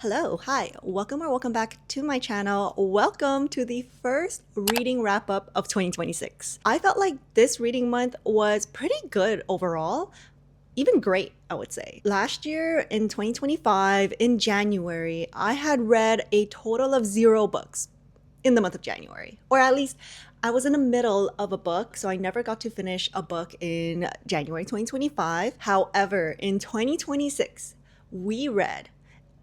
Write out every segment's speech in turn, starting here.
Hello, hi, welcome back to my channel. Welcome to the first reading wrap up of 2026. I felt like this reading month was pretty good overall, even great, I would say. Last year in 2025, in January, I had read a total of 0 books in the month of January, or at least I was in the middle of a book, so I never got to finish a book in January 2025. However, in 2026, we read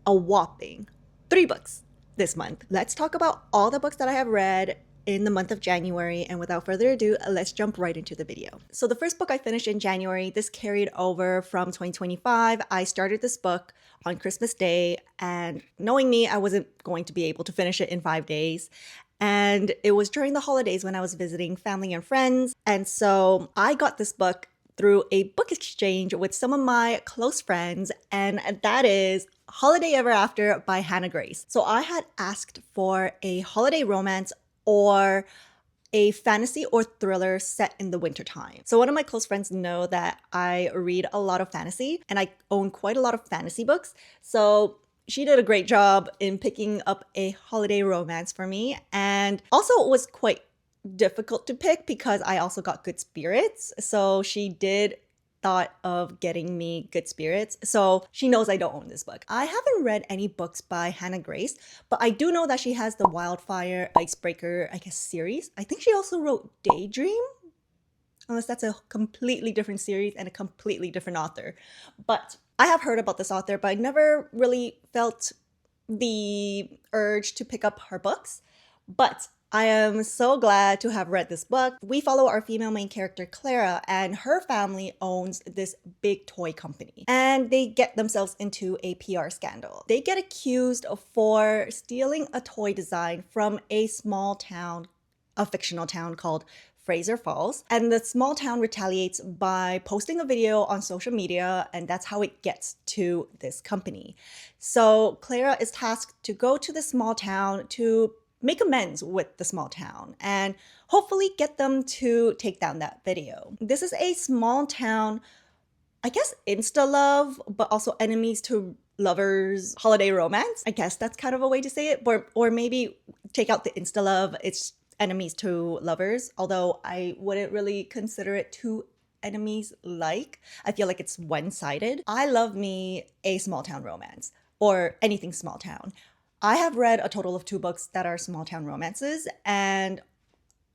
a whopping 3 books this month. Let's talk about all the books that I have read in the month of January, and without further ado, let's jump right into the video. So the first book I finished in January, this carried over from 2025. I started this book on Christmas Day, and knowing me, I wasn't going to be able to finish it in 5 days. And it was during the holidays when I was visiting family and friends. And so I got this book through a book exchange with some of my close friends, and that is Holiday Ever After by Hannah Grace. So I had asked for a holiday romance or a fantasy or thriller set in the wintertime. So one of my close friends know that I read a lot of fantasy and I own quite a lot of fantasy books. So she did a great job in picking up a holiday romance for me. And also it was quite difficult to pick because I also got Good Spirits. So she did thought of getting me Good Spirits. So she knows I don't own this book. I haven't read any books by Hannah Grace, but I do know that she has the Wildfire Icebreaker, I guess, series. I think she also wrote Daydream, unless that's a completely different series and a completely different author. But I have heard about this author, but I never really felt the urge to pick up her books. But I am so glad to have read this book. We follow our female main character, Clara, and her family owns this big toy company. And they get themselves into a PR scandal. They get accused for stealing a toy design from a small town, a fictional town called Fraser Falls. And the small town retaliates by posting a video on social media, and that's how it gets to this company. So Clara is tasked to go to the small town to make amends with the small town and hopefully get them to take down that video. This is a small town, I guess, insta love, but also enemies to lovers holiday romance. I guess that's kind of a way to say it, or maybe take out the insta love, it's enemies to lovers, although I wouldn't really consider it two enemies like. I feel like it's one-sided. I love me a small town romance or anything small town. I have read a total of 2 books that are small town romances, and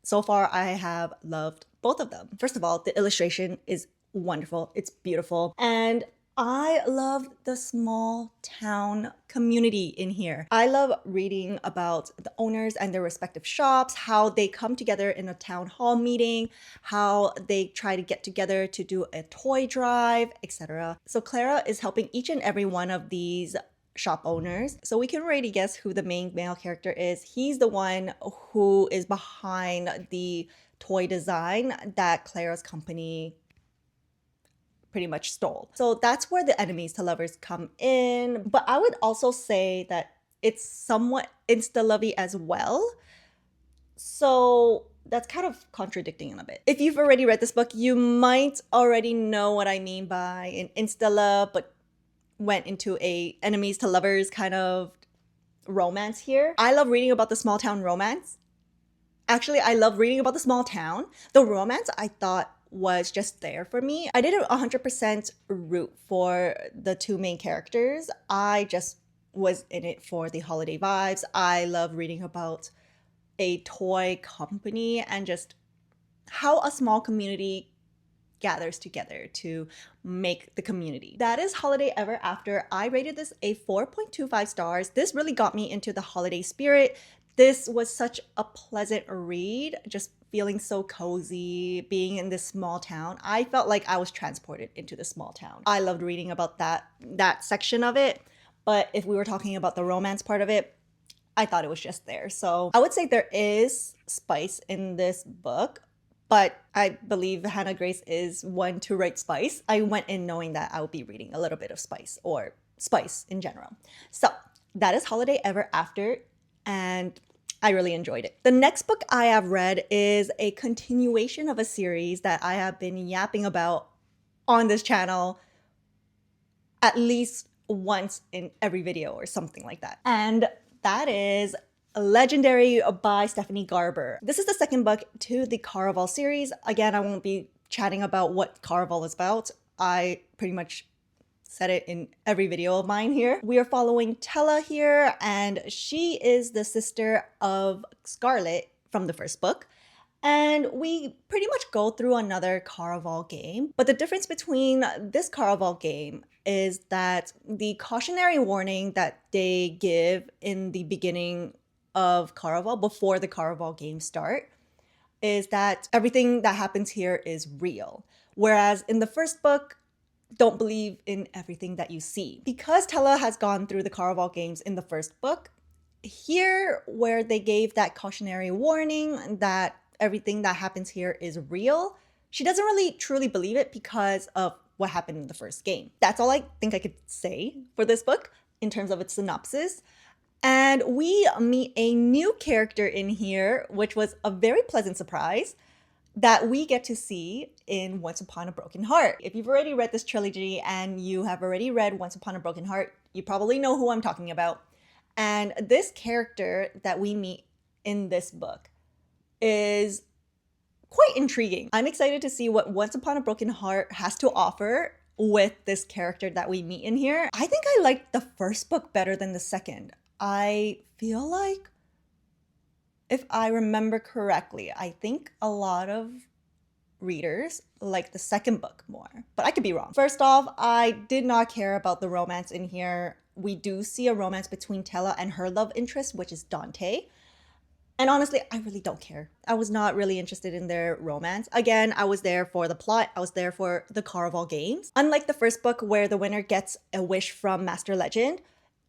so far I have loved both of them. First of all, the illustration is wonderful. It's beautiful. And I love the small town community in here. I love reading about the owners and their respective shops, how they come together in a town hall meeting, how they try to get together to do a toy drive, etc. So Clara is helping each and every one of these shop owners. So we can already guess who the main male character is. He's the one who is behind the toy design that Clara's company pretty much stole. So that's where the enemies to lovers come in. But I would also say that it's somewhat insta-lovey as well. So that's kind of contradicting in a bit. If you've already read this book, you might already know what I mean by an insta-love, but went into a enemies to lovers kind of romance here. I love reading about the small town romance. Actually, I love reading about the small town. The romance I thought was just there for me. I didn't 100% root for the 2 main characters. I just was in it for the holiday vibes. I love reading about a toy company and just how a small community gathers together to make the community. That is Holiday Ever After. I rated this a 4.25 stars. This really got me into the holiday spirit. This was such a pleasant read, just feeling so cozy, being in this small town. I felt like I was transported into the small town. I loved reading about that section of it, but if we were talking about the romance part of it, I thought it was just there. So I would say there is spice in this book, but I believe Hannah Grace is one to write spice. I went in knowing that I would be reading a little bit of spice or spice in general. So that is Holiday Ever After, and I really enjoyed it. The next book I have read is a continuation of a series that I have been yapping about on this channel at least once in every video or something like that. And that is Legendary by Stephanie Garber. This is the second book to the Caraval series. Again, I won't be chatting about what Caraval is about. I pretty much said it in every video of mine here. We are following Tella here, and she is the sister of Scarlet from the first book. And we pretty much go through another Caraval game. But the difference between this Caraval game is that the cautionary warning that they give in the beginning of Caraval, before the Caraval games start, is that everything that happens here is real. Whereas in the first book, don't believe in everything that you see. Because Tella has gone through the Caraval games in the first book, here where they gave that cautionary warning that everything that happens here is real, she doesn't really truly believe it because of what happened in the first game. That's all I think I could say for this book in terms of its synopsis. And we meet a new character in here, which was a very pleasant surprise, that we get to see in Once Upon a Broken Heart. If you've already read this trilogy and you have already read Once Upon a Broken Heart, you probably know who I'm talking about. And this character that we meet in this book is quite intriguing. I'm excited to see what Once Upon a Broken Heart has to offer with this character that we meet in here. I think I liked the first book better than the second. I feel like, if I remember correctly, I think a lot of readers like the second book more, but I could be wrong. First off, I did not care about the romance in here. We do see a romance between Tella and her love interest, which is Dante. And honestly, I really don't care. I was not really interested in their romance. Again, I was there for the plot. I was there for the Caraval games. Unlike the first book where the winner gets a wish from Master Legend,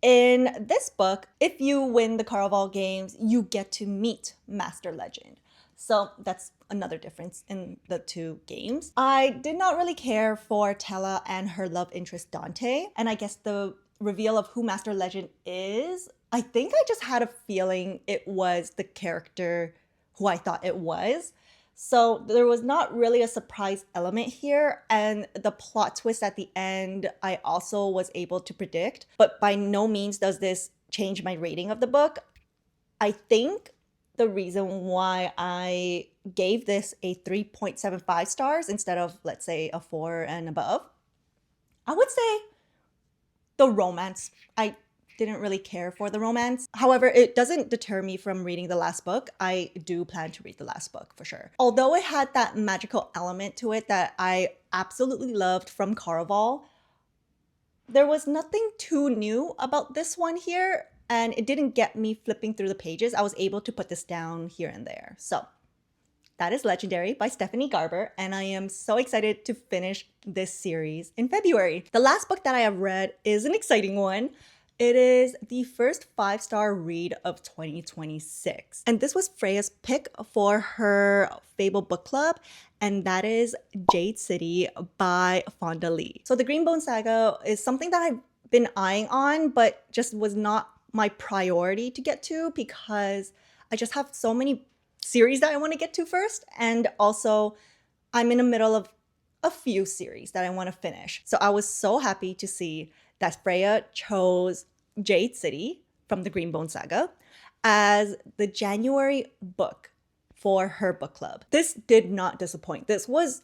in this book, if you win the Caraval games, you get to meet Master Legend. So that's another difference in the two games. I did not really care for Tella and her love interest Dante. And I guess the reveal of who Master Legend is, I think I just had a feeling it was the character who I thought it was. So there was not really a surprise element here, and the plot twist at the end I also was able to predict, but by no means does this change my rating of the book. I think the reason why I gave this a 3.75 stars instead of, let's say, a 4 and above, I would say the romance. I didn't really care for the romance. However, it doesn't deter me from reading the last book. I do plan to read the last book for sure. Although it had that magical element to it that I absolutely loved from Caraval, there was nothing too new about this one here, and it didn't get me flipping through the pages. I was able to put this down here and there. So that is Legendary by Stephanie Garber, and I am so excited to finish this series in February. The last book that I have read is an exciting one. It is the first 5-star read of 2026. And this was Freya's pick for her Fable book club, and that is Jade City by Fonda Lee. So the Greenbone Saga is something that I've been eyeing on, but just was not my priority to get to because I just have so many series that I want to get to first. And also I'm in the middle of a few series that I want to finish. So I was so happy to see that Freya chose Jade City from the Greenbone Saga as the January book for her book club. This did not disappoint. This was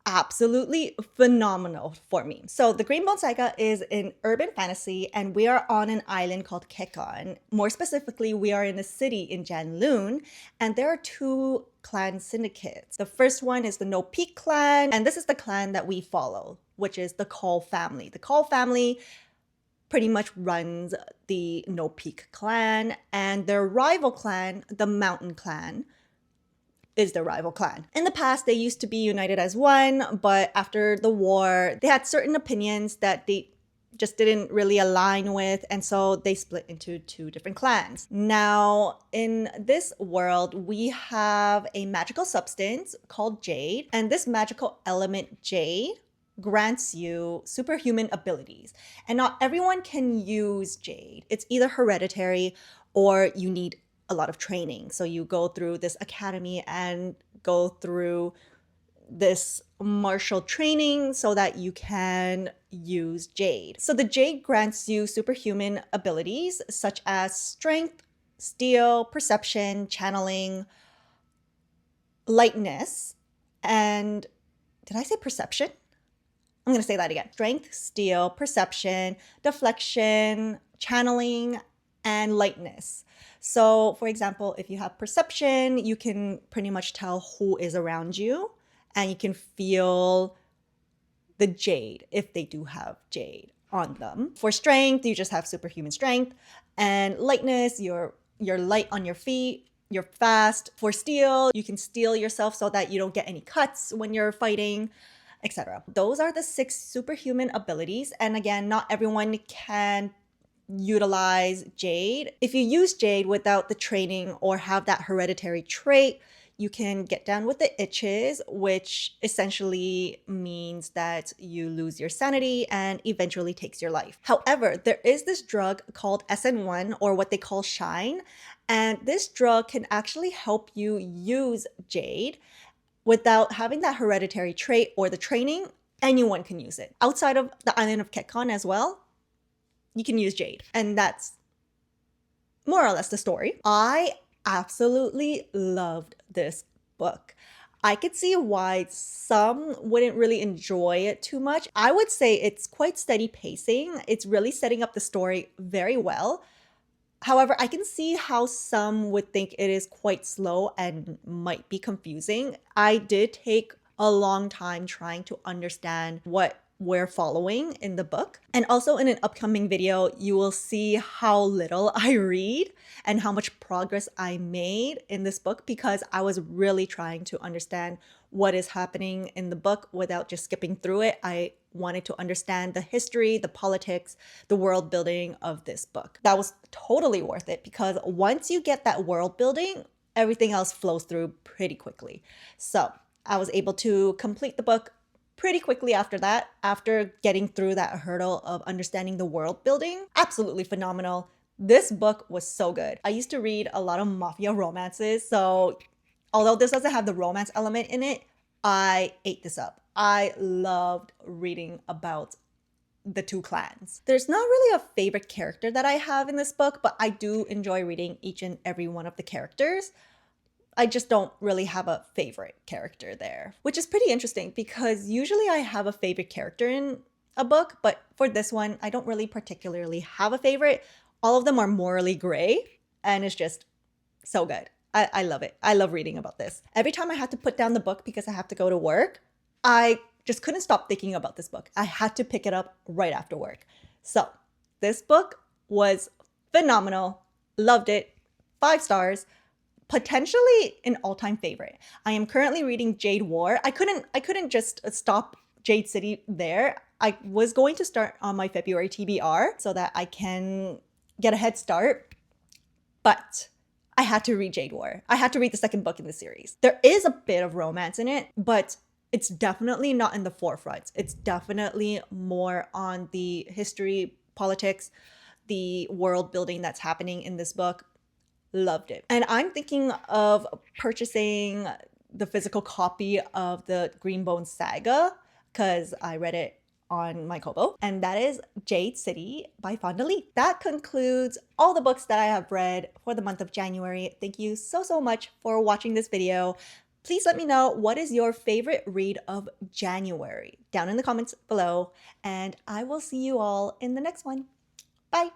absolutely phenomenal for me. So the Greenbone Saga is an urban fantasy, and we are on an island called Kekon. More specifically, we are in a city in Janloon, and there are two clan syndicates. The first one is the No Peak clan, and this is the clan that we follow, which is the Call family. The Call family pretty much runs the No Peak clan, and their rival clan, the Mountain clan, is their rival clan. In the past, they used to be united as one, but after the war, they had certain opinions that they just didn't really align with, and so they split into two different clans. Now, in this world, we have a magical substance called Jade, and this magical element Jade grants you superhuman abilities. And not everyone can use Jade. It's either hereditary or you need a lot of training. So you go through this academy and go through this martial training so that you can use Jade. So the Jade grants you superhuman abilities such as strength, steel, perception, channeling, lightness, and did I say perception? I'm going to say that again. Strength, steel, perception, deflection, channeling, and lightness. So, for example, if you have perception, you can pretty much tell who is around you, and you can feel the jade if they do have jade on them. For strength, you just have superhuman strength, and lightness, you're light on your feet. You're fast. For steel, you can steel yourself so that you don't get any cuts when you're fighting, etc. Those are the 6 superhuman abilities. And again, not everyone can utilize Jade. If you use Jade without the training or have that hereditary trait, you can get down with the itches, which essentially means that you lose your sanity and eventually takes your life. However, there is this drug called SN1, or what they call Shine, and this drug can actually help you use Jade without having that hereditary trait or the training. Anyone can use it. Outside of the island of Ketcon as well, you can use Jade. And that's more or less the story. I absolutely loved this book. I could see why some wouldn't really enjoy it too much. I would say it's quite steady pacing. It's really setting up the story very well. However, I can see how some would think it is quite slow and might be confusing. I did take a long time trying to understand what we're following in the book. And also in an upcoming video, you will see how little I read and how much progress I made in this book, because I was really trying to understand what is happening in the book without just skipping through it. I wanted to understand the history, the politics, the world building of this book. That was totally worth it, because once you get that world building, everything else flows through pretty quickly. So I was able to complete the book pretty quickly after that, after getting through that hurdle of understanding the world building. Absolutely phenomenal. This book was so good. I used to read a lot of mafia romances, so although this doesn't have the romance element in it, I ate this up. I loved reading about the 2 clans. There's not really a favorite character that I have in this book, but I do enjoy reading each and every one of the characters. I just don't really have a favorite character there, which is pretty interesting, because usually I have a favorite character in a book, but for this one, I don't really particularly have a favorite. All of them are morally gray, and it's just so good. I love it. I love reading about this. Every time I had to put down the book because I have to go to work, I just couldn't stop thinking about this book. I had to pick it up right after work. So this book was phenomenal. Loved it. 5 stars. Potentially an all-time favorite. I am currently reading Jade War. I couldn't just stop Jade City there. I was going to start on my February TBR so that I can get a head start, but I had to read Jade War. I had to read the second book in the series. There is a bit of romance in it, but it's definitely not in the forefront. It's definitely more on the history, politics, the world building that's happening in this book. Loved it. And I'm thinking of purchasing the physical copy of the Greenbone Saga, because I read it on my Kobo, and that is Jade City by Fonda Lee. That concludes all the books that I have read for the month of January. Thank you so much for watching this video. Please let me know, what is your favorite read of January down in the comments below, and I will see you all in the next one. Bye.